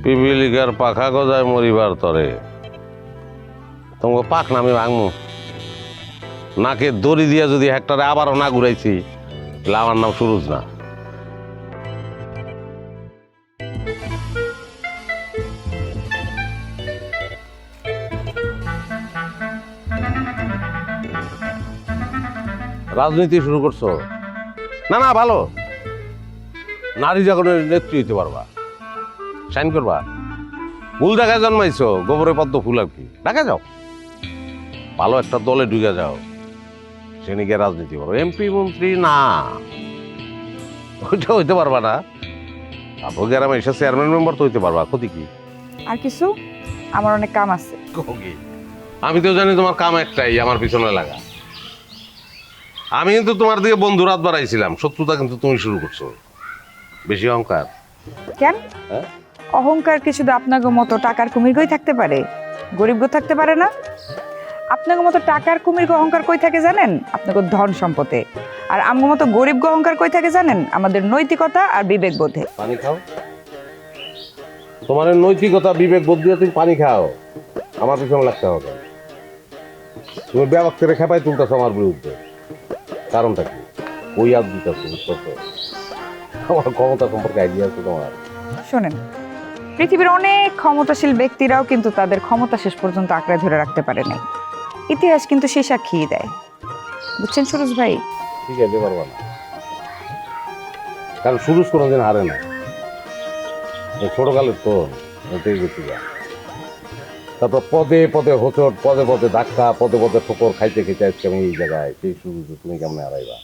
পিপিলিকার পাখা গজায় মরিবার তরে তোমাকে পাখ নামে ভাঙমু নাকে দড়ি দিয়া যদি হেক্টরে আবারও না ঘুরাইছি তাহলে আমার নাম সুরজ না। রাজনীতি শুরু করছো? না না, ভালো। নারী জাগরণের নেত্রী হইতে পারবা, সাইন করবা। ভুল জায়গায় জন্মাইছো, গোবরে পদ্ম ফুল আর কি। ঢাকা যাও, ভালো একটা দলে ঢুকে যাও, সেনিকে রাজনীতি করো। এমপি মন্ত্রী না, ওইটা হইতে পারবা না। আপনার গ্রামে এসে চেয়ারম্যান মেম্বার তো হইতে পারবা, ক্ষতি কি? আর কিছু আমার অনেক কাম আছে। আমি তো জানি তোমার কাম একটাই, আমার পিছনে লাগা। আমি কিন্তু তোমার দিকে বন্ধু রাত বাড়াইছিলাম, শত্রুতা কিন্তু তুমি শুরু করছো। বেশি অহংকার কেন? হ্যাঁ? অহংকার কি শুধু আপনাকে মতো টাকার কুমির কই থাকতে পারে? গরিব গো থাকতে পারে না? আপনাকে মতো টাকার কুমির গো অহংকার কই থাকে জানেন? আপনাকে ধন সম্পদে। আর আমগো মতো গরিব গো অহংকার কই থাকে জানেন? আমাদের নৈতিকতা আর বিবেক বোধে। পানি খাও। তোমার নৈতিকতা বিবেক বোধ দিয়ে তুমি পানি খাও, আমার পিছনে লাগতে হবে। তুমি ব্যাপক করে খেপাই তুলতেছো আমার বিরুদ্ধে, কারণটা কি? ওই আজ দিতেছো, বুঝতেছো? আমার ক্ষমতা সম্পর্কে আইডিয়া আছে তোমার? শোনেন, পৃথিবীর অনেক ক্ষমতাশীল ব্যক্তিরাও কিন্তু তাদের ক্ষমতা শেষ পর্যন্ত আঁকড়ে ধরে রাখতে পারে নাই। ইতিহাস কিন্তু সে সাক্ষী দেয়। বুঝছেন সুরজ ভাই? ঠিক আছে, পারবা না, কারণ সুরজ কোনোদিন হারে না। ছোটকালের তো এটাই গেছি। তারপর পদে পদে হোঁচট, পদে পদে ধাক্কা, পদে পদে ঠোকর খাইতে খেতে আজকে আমি এই জায়গায়। সেই সুরজ তুমি কেমনে হারাইবা?